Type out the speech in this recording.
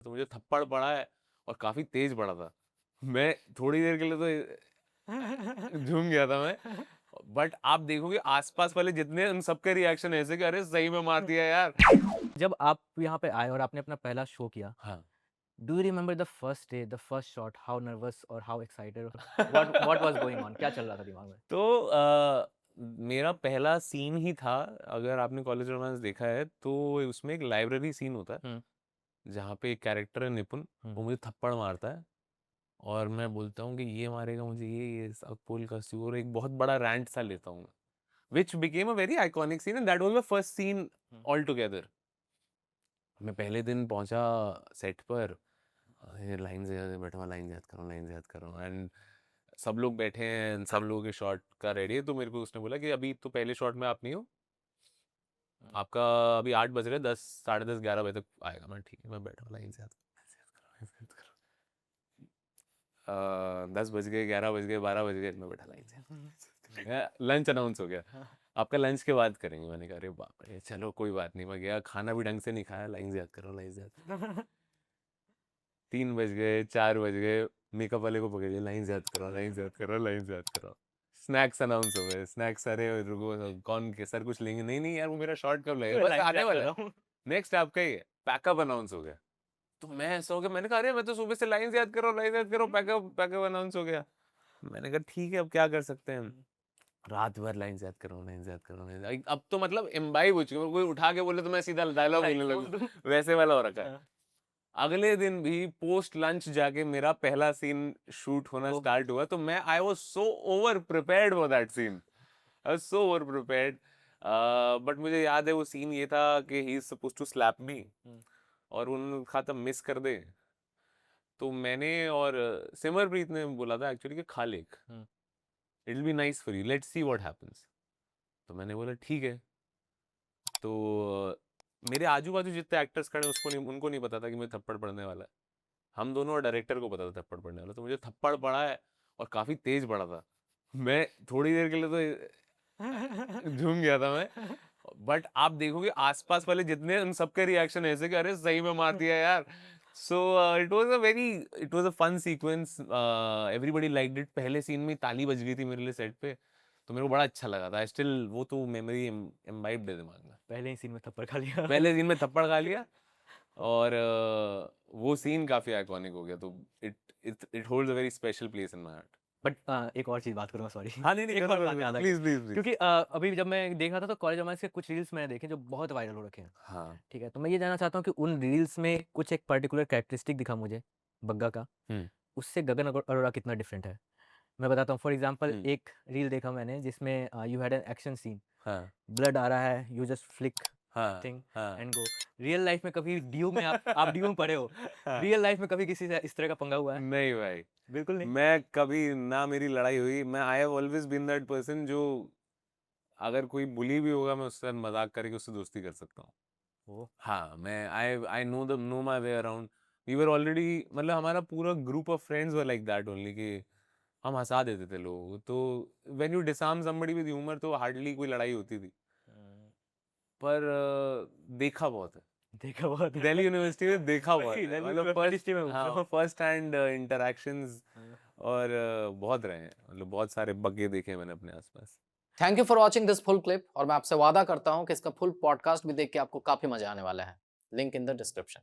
तो मुझे थप्पड़ पड़ा है और काफी तेज पड़ा था। मैं थोड़ी देर के लिए तो झूम गया था मैं। बट आप देखोगे आसपास वाले जितने, उन सबके रिएक्शन ऐसे कि अरे सही में मार दिया यार। जब आप यहाँ पे आए और आपने अपना पहला शो किया, हाँ। Do you remember the first day, the first shot, how nervous और how excited, what was going on, क्या चल रहा था दिमाग में? तो मेरा पहला सीन ही था, अगर आपने कॉलेज रोमांस देखा है तो उसमें एक लाइब्रेरी सीन होता है हुँ, जहाँ पे एक कैरेक्टर है निपुण, वो हुँ, मुझे थप्पड़ मारता है और मैं बोलता हूँ कि ये मारेगा मुझे, ये पुल का और एक बहुत बड़ा रैंट सा लेता हूँ, which became a very iconic scene and that was my first scene हुँ। All together. मैं पहले दिन पहुंचा सेट पर, लाइन से बैठा हुआ, लाइन याद कर रहा हूँ, लाइन याद कर रहा हूँ, एंड सब लोग बैठे हैं, सब लोगों के शॉट का रेडी है। तो मेरे को उसने बोला कि अभी तो पहले शॉट में आप नहीं हो, आपका अभी 8 बज रहे, 10, साढ़े 10, 11 बजे तक आएगा। मैं ठीक है, मैं बैठा हूँ, लाइन से याद कर 10 बज गए, 11 बज गए, 12 बज गए, मैं बैठा लाइन से। लंच अनाउंस हो गया, आपका लंच के बाद करेंगे। मैंने कहा अरे बाप रे, चलो कोई बात नहीं। मैं गया, खाना भी ढंग से नहीं खाया, लाइन से याद करो, लाइन से याद। 3 बज गए, 4 बज गए, मेकअप वाले को पकड़ लिया, लाइन से याद करो, लाइन से याद करो, लाइन से याद करो। स्नैक्स अनाउंस हो गए, स्नैक्स, अरे रुको, कौन के सर कुछ लेंगे? नहीं नहीं यार, वो मेरा शॉर्ट कब लगेगा, बस लाइन से आने याद कर वाला रहा है, हूँ। नेक्स्ट आपका ही है। पैकअप अनाउंस हो गया। तो मैं ऐसा हो गया, मैंने कहा अरे मैं तो सुबह से लाइन याद करो, लाइन याद करो, पैकअप पैकअप अनाउंस हो गया। मैंने कहा ठीक है, अब क्या कर सकते हैं। रात भर लाइन याद करो, लाइन याद करो, अब तो मतलब इम्बाइब हो चुके हैं, कोई उठा के बोले तो मैं सीधा डायलॉग बोलने लाइन बोल लगूं, दूँ। वैसे वाला हो रखा है। हाँ। अगले दिन भी पोस्ट लंच जाके मेरा पहला सीन शूट होना ओह! स्टार्ट हुआ, तो मैं I was so over prepared for that scene, I was so over prepared. But मुझे याद है वो सीन ये था कि he is suppose to slap me, हुँ, और उन्होंने कहा था मिस कर दे। तो मैंने और सिमरप्रीत ने बोला था एक्चुअली कि खा ले, it hmm. Will be nice for you, let's see what happens. तो मैंने बोला ठीक है। तो मेरे आजू बाजू जितने एक्टर्स खड़े हैं, उसको नहीं, उनको नहीं पता था कि मुझे थप्पड़ पड़ने वाला है। हम दोनों और डायरेक्टर को पता था थप्पड़ पड़ने वाला। तो मुझे थप्पड़ पड़ा है और काफी तेज पड़ा था। मैं थोड़ी देर के लिए तो झूम गया था मैं। बट आप देखोगे आसपास वाले जितने, उन सबके रिएक्शन ऐसे कि अरे सही में मार दिया यार। So it was a fun sequence, everybody liked it. पहले सीन में ताली बज गई थी मेरे लिए सेट पे, तो मेरे को बड़ा अच्छा लगा था। आई स्टिल, वो तो मेमोरी इम्बाइब्ड है दिमाग में। पहले ही सीन में थप्पड़ खा लिया। पहले सीन में थप्पड़ खा लिया, और वो सीन काफी आइकॉनिक हो गया। तो it it holds a very special place in my heart. But एक और चीज़ बात करूँगा, सॉरी। हाँ, नहीं नहीं, एक करो और बात करो, याद आ गई। Please please please. क्योंकि अभी जब मैं देख रहा था तो कॉलेज रोमांस के कुछ रील्स मैंने देखे जो बहुत वायरल हो रखे हैं। हाँ। ठीक है, तो मैं ये जानना चाहता हूँ कि उन रील्स में कुछ एक पर्टिकुलर कैरेक्टरिस्टिक दिखा मुझे बग्गा का, हम्म। उससे गगन अरोड़ा कितना डिफरेंट है? मैं बताता हूँ, फॉर एग्ज़ाम्पल हम्म। एक रील देखा मैंने जिसमें you had an action scene, हाँ ब्लड आ रहा है, यू जस्ट फ्लिक हाँ थिंग हाँ। And go. रियल लाइफ में कभी ड्यू में आप ड्यू में पढ़े हो, हाँ। रियल लाइफ में कभी किसी से इस तरह का पंगा हुआ है? नहीं भाई, बिल्कुल नहीं। मैं कभी ना मेरी लड़ाई हुई। मैं I have always been that person जो, अगर कोई बुली भी होगा, मैं उससे मजाक करके उससे दोस्ती कर सकता हूँ। ओह! हाँ, मैं I I know my way around. We were already, मतलब हमारा पूरा group of friends were like that only, कि हम हंसा देते थे लोगों को। तो when you disarm somebody with humour, तो हार्डली कोई लड़ाई होती थी। पर देखा बहुत है देखा बहुत है। दिल्ली यूनिवर्सिटी में, देखा बहुत वही है, दिल्ली मतलब फर्स्ट, यूनिवर्सिटी में पूछ रहा हाँ, हूँ। First hand interactions. हाँ। और बहुत रहे हैं, मतलब बहुत सारे बग्गे देखे हैं मैंने अपने आसपास। Thank you for watching this full clip और मैं आपसे वादा करता हूं कि इसका फुल पॉडकास्ट भी देख के आपको काफी मजा आने वाला है। Link in the description.